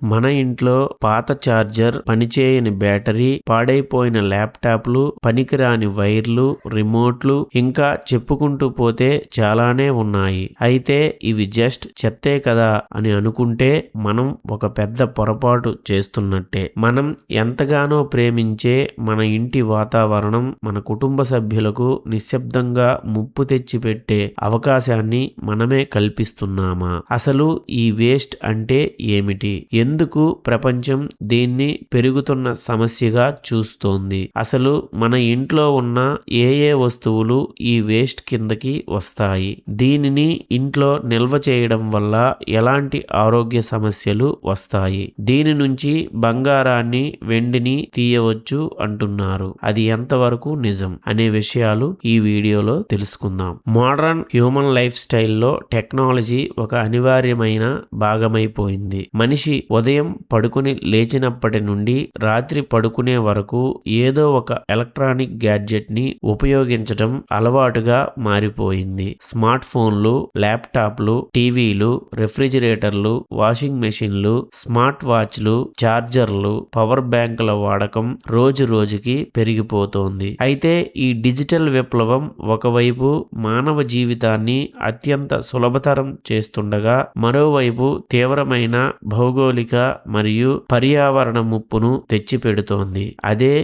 మన ఇంట్లో పాత చార్జర్, పనిచేయని బ్యాటరీ, పాడైపోయిన ల్యాప్టాప్లు, పనికిరాని వైర్లు, రిమోట్లు ఇంకా చెప్పుకుంటూ పోతే చాలానే ఉన్నాయి. అయితే ఇవి జస్ట్ చెత్తే కదా అని అనుకుంటే మనం ఒక పెద్ద పొరపాటు చేస్తున్నట్టే. మనం ఎంతగానో ప్రేమించే మన ఇంటి వాతావరణం మన కుటుంబ సభ్యులకు నిశ్శబ్దంగా ముప్పు తెచ్చిపెట్టే అవకాశాన్ని మనమే కల్పిస్తున్నామా? అసలు ఈ వేస్ట్ అంటే ఏమిటి? ఎందుకు ప్రపంచం దీన్ని పెరుగుతున్న సమస్యగా చూస్తోంది? అసలు మన ఇంట్లో ఉన్న ఏ వస్తువులు ఈ వేస్ట్ కిందకి వస్తాయి? దీనిని ఇంట్లో నిల్వ చేయడం వల్ల ఎలాంటి ఆరోగ్య సమస్యలు వస్తాయి? దీని నుంచి బంగారాన్ని, వెండిని తీయవచ్చు అంటున్నారు. అది ఎంతవరకు నిజం అనే విషయాలు ఈ వీడియోలో తెలుసుకుందాం. మోడర్న్ హ్యూమన్ లైఫ్ స్టైల్లో టెక్నాలజీ ఒక అనివార్యమైన భాగమైపోయింది. మనిషి ఉదయం పడుకుని లేచినప్పటి నుండి రాత్రి పడుకునే వరకు ఏదో ఒక ఎలక్ట్రానిక్ గ్యాడ్జెట్ ని ఉపయోగించడం అలవాటుగా మారిపోయింది. స్మార్ట్ ఫోన్లు, ల్యాప్టాప్లు, టీవీలు, రెఫ్రిజిరేటర్లు, వాషింగ్ మెషిన్లు, స్మార్ట్ వాచ్లు, చార్జర్లు, పవర్ బ్యాంకుల వాడకం రోజు రోజుకి పెరిగిపోతోంది. అయితే ఈ డిజిటల్ విప్లవం ఒకవైపు మానవ జీవితాన్ని అత్యంత సులభతరం చేస్తుండగా మరోవైపు తీవ్రమైన భౌగోళిక మరియు పర్యావరణ ముప్పును తెచ్చిపెడుతోంది. అదే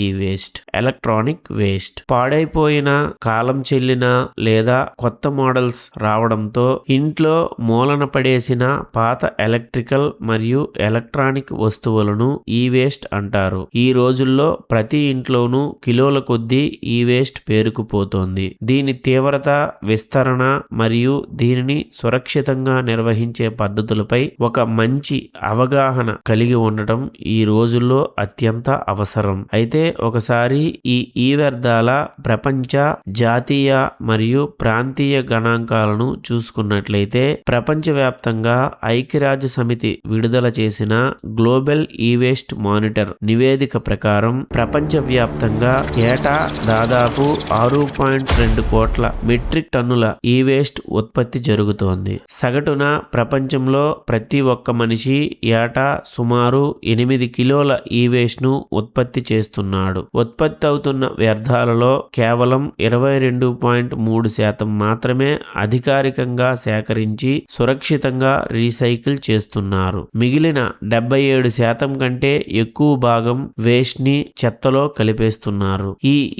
ఈ వేస్ట్. Electronic waste. పాడైపోయిన, కాలం చెల్లిన లేదా కొత్త మోడల్స్ రావడంతో ఇంట్లో మూలన పడేసిన పాత ఎలక్ట్రికల్ మరియు ఎలక్ట్రానిక్ వస్తువులను ఈ వేస్ట్ అంటారు. ఈ రోజుల్లో ప్రతి ఇంట్లోనూ కిలోల కొద్దీ ఈ వేస్ట్ పేరుకుపోతోంది. దీని తీవ్రత, విస్తరణ మరియు దీనిని సురక్షితంగా నిర్వహించే పద్ధతులపై ఒక మంచి అవగాహన కలిగి ఉండటం ఈ రోజుల్లో అత్యంత అవసరం. అయితే ఒకసారి ఈ వ్యర్థాల ప్రపంచ, జాతీయ మరియు ప్రాంతీయ గణాంకాలను చూసుకున్నట్లయితే ప్రపంచవ్యాప్తంగా ఐక్యరాజ్య సమితి విడుదల చేసిన గ్లోబల్ ఈ వేస్ట్ మానిటర్ నివేదిక ప్రకారం ప్రపంచవ్యాప్తంగా ఏటా దాదాపు 6.2 కోట్ల మెట్రిక్ టన్నుల ఈ వేస్ట్ ఉత్పత్తి జరుగుతోంది. సగటున ప్రపంచంలో ప్రతి ఒక్క మనిషి ఏటా సుమారు 8 కిలోల ఈ వేస్ట్ ను ఉత్పత్తి చేస్తున్నాడు. ఉత్పత్తి అవుతున్న వ్యర్థాలలో కేవలం 22.3% మాత్రమే అధికారికంగా సేకరించి సురక్షితంగా రీసైకిల్ చేస్తున్నారు. మిగిలిన 77% కంటే ఎక్కువ భాగం వేస్ట్ ని చెత్తలో కలిపేస్తున్నారు.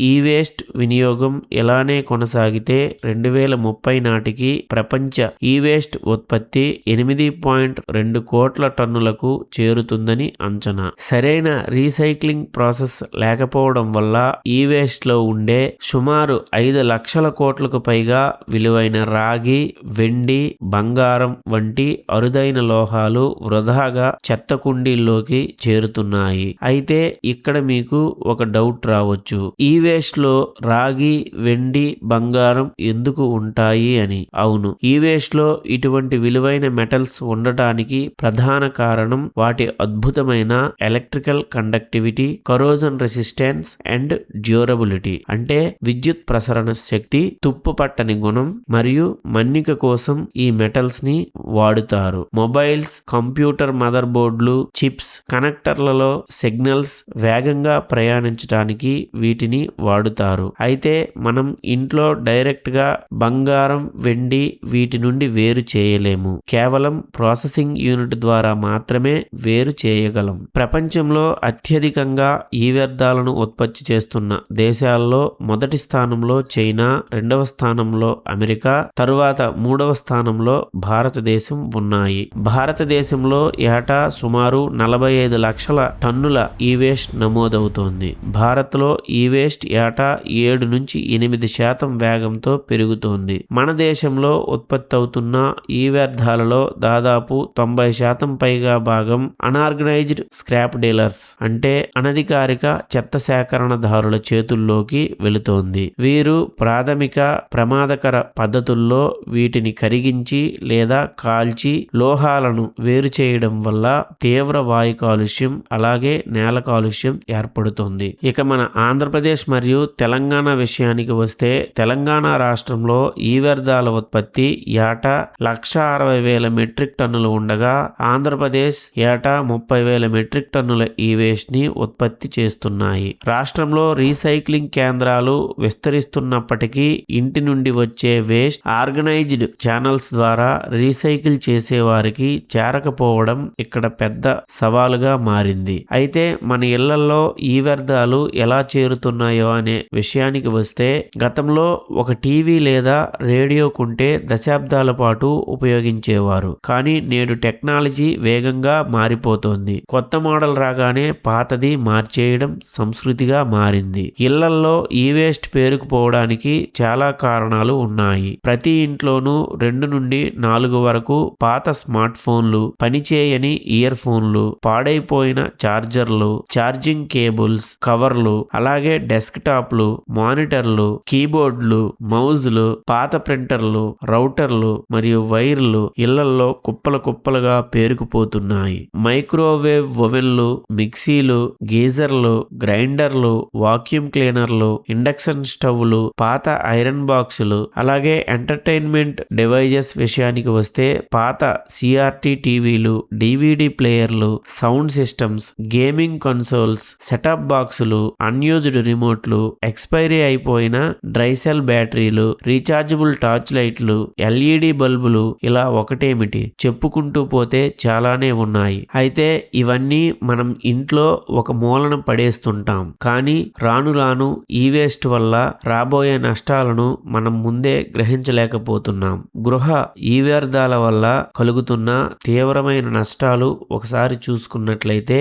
ఈ వేస్ట్ వినియోగం ఇలానే కొనసాగితే 2030 నాటికి ప్రపంచ ఈ వేస్ట్ ఉత్పత్తి 8.2 కోట్ల టన్నులకు చేరుతుందని అంచనా. సరైన రీసైక్లింగ్ ప్రాసెస్ లేకపోవడం వల్ల ఈ వేస్ట్ లో ఉండే సుమారు 5 లక్షల కోట్లకు పైగా విలువైన రాగి, వెండి, బంగారం వంటి అరుదైన లోహాలు వృధాగా చెత్త కుండీల్లోకి చేరుతున్నాయి. అయితే ఇక్కడ మీకు ఒక డౌట్ రావచ్చు. ఈ వేస్ట్ లో రాగి, వెండి, బంగారం ఎందుకు ఉంటాయి అని. అవును, ఈ వేస్ట్ లో ఇటువంటి విలువైన మెటల్స్ ఉండటానికి ప్రధాన కారణం వాటి అద్భుతమైన electrical conductivity, corrosion resistance and durability. అంటే విద్యుత్ ప్రసరణ శక్తి, తుప్పు పట్టని గుణం మరియు మన్నిక కోసం ఈ మెటల్స్ ని వాడుతారు. మొబైల్స్, కంప్యూటర్ మదర్ బోర్డులు, చిప్స్, కనెక్టర్లలో సిగ్నల్స్ వేగంగా ప్రయాణించడానికి వీటిని వాడుతారు. అయితే మనం ఇంట్లో డైరెక్ట్ గా బంగారం, వెండి వీటి నుండి వేరు చేయలేము. కేవలం ప్రాసెసింగ్ యూనిట్ ద్వారా మాత్రమే వేరు చేయగలం. ప్రపంచంలో అత్యధికంగా ఈ వ్యర్థాలను ఉత్పత్తి చేస్తున్న దేశాల్లో మొదటి స్థానంలో చైనా, 2వ స్థానంలో అమెరికా, తరువాత 3వ స్థానంలో భారతదేశం ఉన్నాయి. భారతదేశంలో ఏటా సుమారు 45 లక్షల టన్నుల ఈ వేస్ట్ నమోదవుతోంది. భారత్లో ఈ వేస్ట్ ఏటా 7 నుంచి 8% వేగంతో పెరుగుతోంది. మన దేశంలో ఉత్పత్తి అవుతున్న ఈ వ్యర్థాలలో దాదాపు 90% పైగా భాగం అనార్గనైజ్డ్ స్క్రాప్ డీలర్స్ అంటే అనధికారిక చెత్త సేకరణదారుల చేతుల్లోకి వెళుతోంది. వీరు ప్రాథమిక ప్రమాదకర పద్ధతుల్లో వీటిని కరిగించి లేదా కాల్చి లోహాలను వేరు చేయడం వల్ల తీవ్ర వాయు కాలుష్యం అలాగే నేల కాలుష్యం ఏర్పడుతుంది. ఇక మన ఆంధ్రప్రదేశ్ మరియు తెలంగాణ విషయానికి వస్తే తెలంగాణ రాష్ట్రంలో ఈ వ్యర్థాల ఉత్పత్తి ఏటా 160,000 మెట్రిక్ టన్నులు ఉండగా ఆంధ్రప్రదేశ్ ఏటా 30,000 మెట్రిక్ టన్నుల ఈ వేస్ట్ ని ఉత్పత్తి చేస్తున్నాయి. రాష్ట్రంలో రీసైక్లింగ్ కేంద్రాలు విస్తరిస్తున్నప్పటికీ ఇంటి నుండి వచ్చే వేస్ట్ ఆర్గనైజ్డ్ ఛానల్స్ ద్వారా రీసైకిల్ చేసే వారికి చేరకపోవడం ఇక్కడ పెద్ద సవాలుగా మారింది. అయితే మన ఇళ్లలో ఈ వ్యర్థాలు ఎలా చేరుతున్నాయో అనే విషయానికి వస్తే, గతంలో ఒక టీవీ లేదా రేడియో కొంటే దశాబ్దాల పాటు ఉపయోగించేవారు. కానీ నేడు టెక్నాలజీ వేగంగా మారిపోతోంది. కొత్త మోడల్ రాగానే పాతది మార్చేయడం సంస్కృతిగా మారింది. ఇళ్లల్లో ఈ వేస్ట్ పేరుకుపోవడానికి చాలా కారణాలు ఉన్నాయి. ప్రతి ఇంట్లోనూ 2 నుండి 4 వరకు పాత స్మార్ట్ ఫోన్లు, పనిచేయని ఇయర్ ఫోన్లు, పాడైపోయిన చార్జర్లు, ఛార్జింగ్ కేబుల్స్, కవర్లు, అలాగే డెస్క్ టాప్లు, మానిటర్లు, కీబోర్డులు, మౌజులు, పాత ప్రింటర్లు, రౌటర్లు మరియు వైర్లు ఇళ్లల్లో కుప్పలుగా పేరుకుపోతున్నాయి. మైక్రోవేవ్ ఓవెన్లు, మిక్సీలు, గీజర్లు, గ్రైండర్లు, వాక్యూమ్ క్లీనర్లు, ఇండక్షన్ స్టవ్లు, పాత ఐరన్ బాక్సులు, అలాగే ఎంటర్టైన్మెంట్ డివైజెస్ విషయానికి వస్తే పాత సిఆర్టీ టీవీలు, డివిడి ప్లేయర్లు, sound systems, gaming consoles, setup బాక్సులు, అన్యూజ్డ్ రిమోట్లు, ఎక్స్పైరీ అయిపోయిన డ్రైసెల్ బ్యాటరీలు, రీఛార్జబుల్ టార్చ్ లైట్లు, ఎల్ఈడి బల్బులు, ఇలా ఒకటేమిటి చెప్పుకుంటూ పోతే చాలానే ఉన్నాయి. అయితే ఇవన్నీ మనం ఇంట్లో ఒక మూలన పడేస్తుంటాం. కానీ రాను రాను ఈ వేస్ట్ వల్ల రాబోయే నష్టాలను మనం ముందే గ్రహించలేకపోతున్నాం. గృహ ఈ వ్యర్థాల వల్ల కలుగుతున్న తీవ్రమైన నష్టాలు ఒకసారి చూసుకున్నట్లయితే,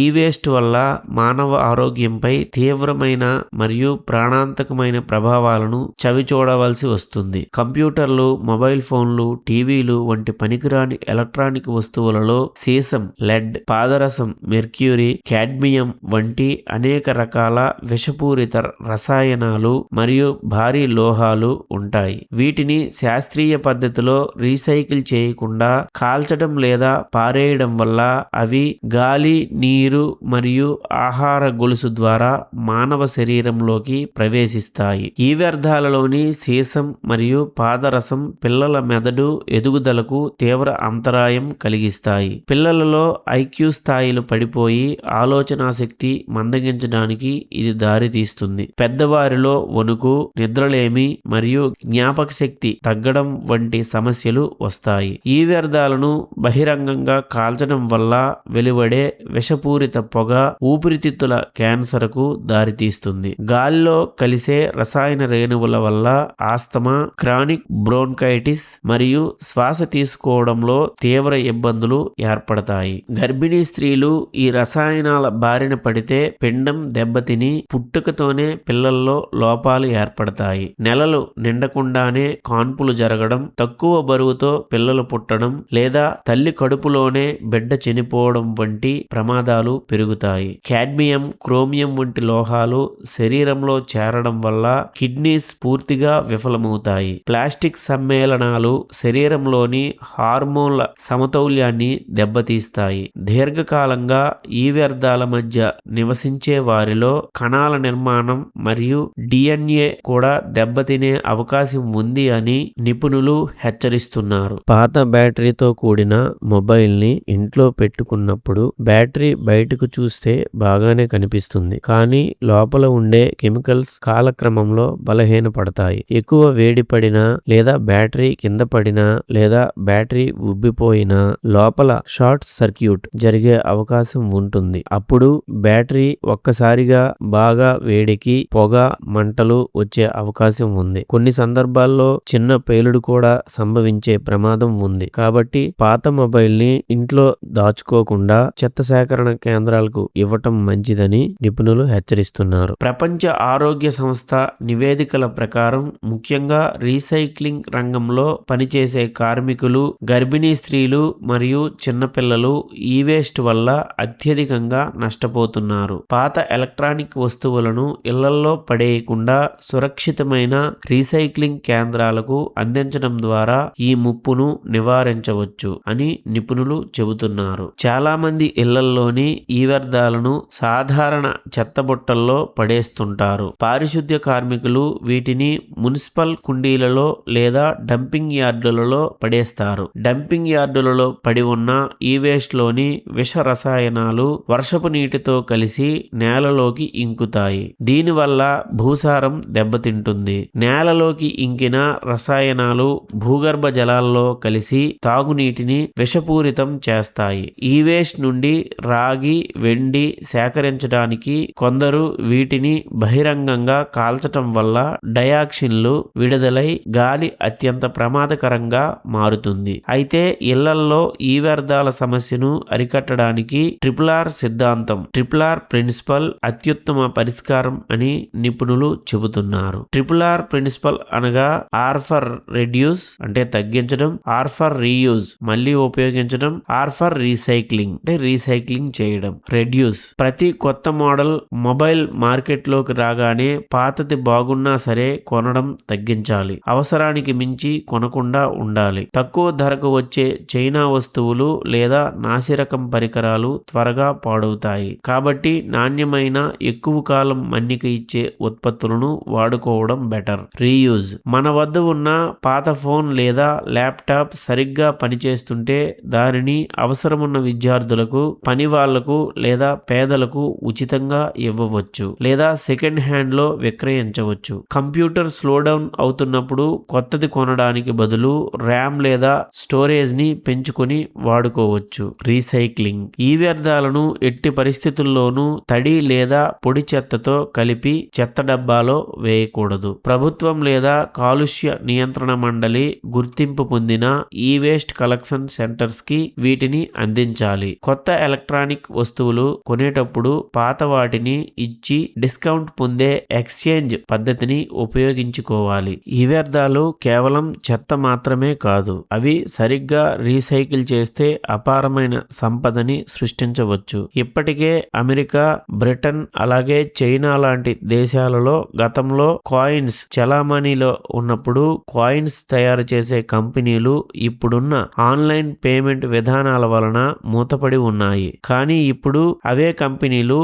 ఈ వేస్ట్ వల్ల మానవ ఆరోగ్యంపై తీవ్రమైన మరియు ప్రాణాంతకమైన ప్రభావాలను చవి చూడవలసి వస్తుంది. కంప్యూటర్లు, మొబైల్ ఫోన్లు, టీవీలు వంటి పనికిరాని ఎలక్ట్రానిక్ వస్తువులలో సీసం, లెడ్, పాదరసం, మెర్క్యూరీ, కాడ్మియం వంటి అనేక రకాల విషపూరిత రసాయనాలు మరియు భారీ లోహాలు ఉంటాయి. వీటిని శాస్త్రీయ పద్ధతిలో రీసైకిల్ చేయకుండా కాల్చడం లేదా పారేయడం వల్ల అవి గాలి, నీరు మరియు ఆహార గొలుసు ద్వారా మానవ శరీరంలోకి ప్రవేశిస్తాయి. ఈ వ్యర్థాలలోని సీసం మరియు పాదరసం పిల్లల మెదడు ఎదుగుదలకు తీవ్ర అంతరాయం కలిగిస్తాయి. పిల్లలలో ఐక్యూ స్థాయిలు పడిపోయి ఆలోచనా శక్తి మందగించడానికి ఇది దారితీస్తుంది. పెద్దవారిలో వణుకు, నిద్రలేమి మరియు జ్ఞాపక శక్తి తగ్గడం వంటి సమస్యలు వస్తాయి. ఈ వ్యర్థాలను బహిరంగంగా కాల్చడం వల్ల వెలువడే విషపూరిత పొగ ఊపిరితిత్తుల క్యాన్సర్కు దారితీస్తుంది. గాలిలో కలిసే రసాయన రేణువుల వల్ల ఆస్తమా, క్రానిక్ బ్రోన్కైటిస్ మరియు శ్వాస తీసుకోవడంలో తీవ్ర ఇబ్బందులు ఏర్పడతాయి. గర్భిణీ స్త్రీలు ఈ రసాయనాల బారిన పడితే పిండం దెబ్బతిని పుట్టుకతోనే పిల్లల్లో లోపాలు ఏర్పడతాయి. నెలలు నిండకుండానే కాన్పులు జరగడం, తక్కువ బరువుతో పిల్లలు పుట్టడం లేదా తల్లి కడుపులోనే బిడ్డ చనిపోవడం వంటి ప్రమాదాలు పెరుగుతాయి. కాడ్మియం, క్రోమియం వంటి లోహాలు శరీరంలో చేరడం వల్ల కిడ్నీస్ పూర్తిగా విఫలమవుతాయి. ప్లాస్టిక్ సమ్మేళనాలు శరీరంలోని హార్మోన్ల సమతౌల్యాన్ని దెబ్బతీస్తాయి. దీర్ఘకాలంగా ఈ వ్యర్థాల మధ్య నివసించే వారిలో కణాల నిర్మాణం మరియు డిఎన్ఏ కూడా దెబ్బతినే అవకాశం ఉంది అని నిపుణులు హెచ్చరిస్తున్నారు. పాత బ్యాటరీతో కూడిన మొబైల్ ని ఇంట్లో పెట్టుకున్నప్పుడు బ్యాటరీ బయటకు చూస్తే బాగానే కనిపిస్తుంది. కానీ లోపల ఉండే కెమికల్స్ కాలక్రమంలో బలహీనపడతాయి. ఎక్కువ వేడి పడినా లేదా బ్యాటరీ కింద పడినా లేదా బ్యాటరీ ఉబ్బిపోయినా లోపల షార్ట్ సర్క్యూట్ జరిగే అవకాశం ఉంటుంది. అప్పుడు బ్యాటరీ ఒక్కసారిగా బాగా వేడికి పొగ, మంటలు వచ్చే అవకాశం ఉంది. కొన్ని సందర్భాల్లో చిన్న పేలుడు కూడా సంభవించే ప్రమాదం ఉంది. కాబట్టి పాత మొబైల్ ని ఇంట్లో దాచుకోకుండా చెత్త సేకరణ కేంద్రాలకు ఇవ్వటం మంచిదని నిపుణులు హెచ్చరిస్తున్నారు. ప్రపంచ ఆరోగ్య సంస్థ నివేదికల ప్రకారం ముఖ్యంగా రీసైక్లింగ్ రంగంలో పనిచేసే కార్మికులు, గర్భిణీ స్త్రీలు మరియు చిన్నపిల్లలు ఈ వేస్ట్ వల్ల అత్యధికంగా నష్టపోతున్నారు. పాత ఎలక్ట్రానిక్ వస్తువులను ఇళ్లల్లో పడేయకుండా సురక్షితమైన రీసైక్లింగ్ కేంద్రాలకు అందించడం ద్వారా ఈ ముప్పును నివారించవచ్చు అని నిపుణులు చెబుతున్నారు. చాలా మంది ఇళ్లల్లోని ఈ వ్యర్థాలను సాధారణ చెత్తబుట్టల్లో పడేస్తుంటారు. పారిశుద్ధ్య కార్మికులు వీటిని మున్సిపల్ కుండీలలో లేదా డంపింగ్ యార్డులలో పడేస్తారు. డంపింగ్ యార్డులలో పడి ఉన్న ఈ వేస్ట్ లోని విష రసాయనాలు వర్షపు నీటితో కలిసి నేలలోకి ఇంకుతాయి. దీనివల్ల భూసారం దెబ్బతింటుంది. నేలలోకి ఇంకిన రసాయనాలు భూగర్భ జలాల్లో కలిసి తాగునీటిని విషపూరితం చేస్తాయి. ఈ వేస్ట్ నుండి రాగి, వెండి సేకరించడానికి కొందరు వీటిని బహిరంగంగా కాల్చటం వల్ల డయాక్సిన్లు విడుదలై గాలి అత్యంత ప్రమాదకరంగా మారుతుంది. అయితే ఇళ్లల్లో ఈ వ్యర్థాల సమస్యను అరికట్టడానికి RRR సిద్ధాంతం, RRR ప్రిన్సిపల్ అత్యుత్తమ పరిష్కారం అని నిపుణులు చెబుతున్నారు. RRR ప్రిన్సిపల్ అనగా R ఫర్ రెడ్యూస్ అంటే తగ్గించడం, R ఫర్ రీయూజ్ మళ్ళీ ఉపయోగించడం, R ఫర్ రీసైక్లింగ్ అంటే రీసైక్లింగ్ చేయడం. రెడ్యూస్ ప్రతి కొత్త మోడల్ మొబైల్ మార్కెట్లోకి రాగానే పాతది బాగున్నా సరే కొనడం తగ్గించాలి. అవసరానికి మించి కొనకుండా ఉండాలి. తక్కువ ధరకు వచ్చే చైనా వస్తువులు లేదా నాసిరకం పరికరాలు త్వరగా పాడవుతాయి. కాబట్టి నాణ్యమైన ఎక్కువ కాలం మన్నిక ఇచ్చే ఉత్పత్తులను వాడుకోవడం బెటర్. రీయూజ్ మన వద్ద ఉన్న పాత ఫోన్ లేదా ల్యాప్టాప్ సరిగ్గా పనిచేస్తుంటే దానిని అవసరమున్న విద్యార్థులకు, పని వాళ్లకు లేదా పేదలకు ఉచితంగా ఇవ్వవచ్చు లేదా సెకండ్ హ్యాండ్ లో విక్రయించవచ్చు. కంప్యూటర్ స్లో డౌన్ అవుతున్నప్పుడు కొత్తది కొనడానికి బదులు ర్యామ్ లేదా స్టోరేజ్ ని పెంచుకొని వాడుకోవచ్చు. రీసైక్లింగ్ ఈ వ్యర్థాలను ఎట్టి పరిస్థితుల్లోనూ తడి లేదా పొడి చెత్తతో కలిపి చెత్త డబ్బాలో వేయకూడదు. ప్రభుత్వం లేదా కాలుష్య నియంత్రణ మండలి గుర్తింపు పొందిన ఈ వేస్ట్ కలెక్షన్ సెంటర్స్ కి వీటిని అందించాలి. కొత్త ఎలక్ట్రానిక్ వస్తువులు కొనేటప్పుడు పాత వాటిని ఇచ్చి డిస్కౌంట్ పొందే ఎక్స్చేంజ్ పద్ధతిని ఉపయోగించుకోవాలి. ఈ వ్యర్థాలు కేవలం చెత్త మాత్రమే కాదు, అవి సరిగ్గా రీసైకిల్ చేస్తే అపారమైన సంపదని సృష్టించవచ్చు. ఇప్పటికే అమెరికా, బ్రిటన్ అలాగే చైనా లాంటి దేశాలలో గతంలో కాయిన్స్ చలామణిలో ఉన్నప్పుడు కాయిన్స్ తయారు చేసే కంపెనీలు ఇప్పుడున్న ఆన్లైన్ పేమెంట్ విధానాల వలన మూతపడి ఉన్నాయి. కానీ ఇప్పుడు అవే కంపెనీలు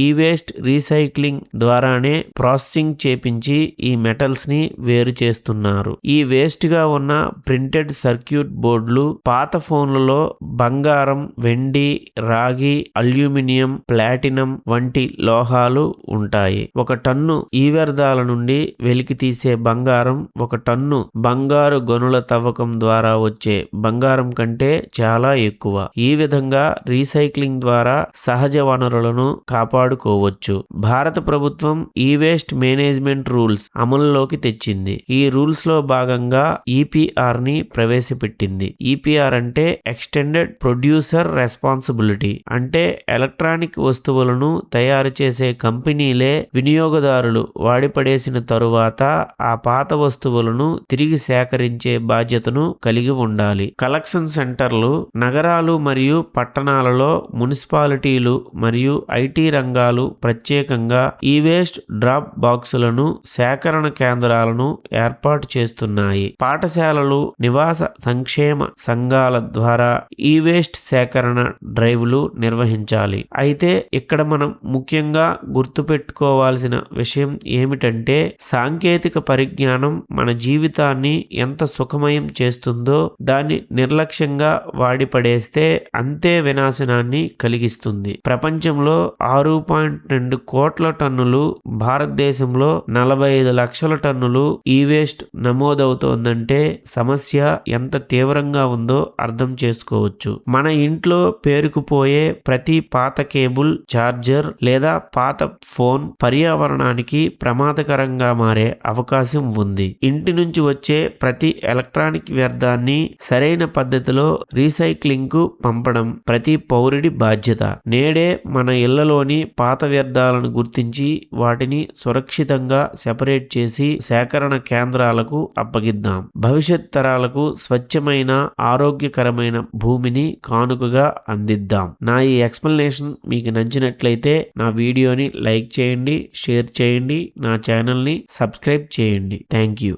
ఈ వేస్ట్ రీసైక్లింగ్ ద్వారానే ప్రాసెసింగ్ చేపించి ఈ మెటల్స్ ని వేరు చేస్తున్నారు. ఈ వేస్ట్ గా ఉన్న ప్రింటెడ్ సర్క్యూట్ బోర్డులు, పాత ఫోన్లలో బంగారం, వెండి, రాగి, అల్యూమినియం, ప్లాటినం వంటి లోహాలు ఉంటాయి. 1 టన్ను ఈ వ్యర్థాల నుండి వెలికి తీసే బంగారం 1 టన్ను బంగారు గనుల తవ్వకం ద్వారా వచ్చే బంగారం కంటే చాలా ఎక్కువ. ఈ విధంగా రీసైక్లింగ్ ద్వారా సహజ వనరులను కాపాడుకోవచ్చు. భారత ప్రభుత్వం ఈ వేస్ట్ మేనేజ్మెంట్ రూల్స్ అమలులోకి తెచ్చింది. ఈ రూల్స్ లో భాగంగా EPR ని ప్రవేశపెట్టింది. EPR అంటే ఎక్స్టెండెడ్ ప్రొడ్యూసర్ రెస్పాన్సిబిలిటీ. అంటే ఎలక్ట్రానిక్ వస్తువులను తయారు చేసే కంపెనీలే వినియోగదారులు వాడిపడేసిన తరువాత ఆ పాత వస్తువులను తిరిగి సేకరించే బాధ్యతను కలిగి ఉండాలి. కలెక్షన్ సెంటర్లు నగరాలు మరియు పట్టణాలలో మున్సిపాలిటీలు మరియు IT రంగాలు ప్రత్యేకంగా ఈ వేస్ట్ డ్రాప్ బాక్సులను, సేకరణ కేంద్రాలను ఏర్పాటు చేస్తున్నాయి. పాఠశాలలు, నివాస సంక్షేమ సంఘాల ద్వారా ఈ వేస్ట్ సేకరణ డ్రైవ్లు నిర్వహించాలి. అయితే ఇక్కడ మనం ముఖ్యంగా గుర్తుపెట్టుకోవాల్సిన విషయం ఏమిటంటే సాంకేతిక పరిజ్ఞానం మన జీవితాన్ని ఎంత సుఖమయం చేస్తుందో దాన్ని నిర్లక్ష్యంగా వాడిపడేస్తే అంతే వినాశనాన్ని కలిగిస్తుంది. ప్రపంచంలో 6.2 కోట్ల టన్నులు, భారతదేశంలో 45 లక్షల టన్నులు ఈ వేస్ట్ నమోదవుతోందంటే సమస్య ఎంత తీవ్రంగా ఉందో అర్థం చేసుకోవచ్చు. మన ఇంట్లో పేరుకుపోయే ప్రతి పాత కేబుల్, ఛార్జర్ లేదా పాత ఫోన్ పర్యావరణానికి ప్రమాదకరంగా మారే అవకాశం ఉంది. ఇంటి నుంచి వచ్చే ప్రతి ఎలక్ట్రానిక్ వ్యర్థాన్ని సరైన పద్ధతిలో రీసైక్లింగ్ కు పంపడం ప్రతి పౌరుడి బాధ్యత. నేడే మన ఇళ్లలోని పాత వ్యర్థాలను గుర్తించి వాటిని సురక్షితంగా సెపరేట్ చేసి సేకరణ కేంద్రాలకు అప్పగిద్దాం. భవిష్యత్ తరాలకు స్వచ్ఛమైన, ఆరోగ్యకరమైన భూమిని కానుకగా అందిద్దాం. నా ఈ ఎక్స్ప్లెనేషన్ మీకు నచ్చినట్లయితే నా వీడియోని లైక్ చేయండి, షేర్ చేయండి, నా ఛానల్ని సబ్స్క్రైబ్ చేయండి. Thank you.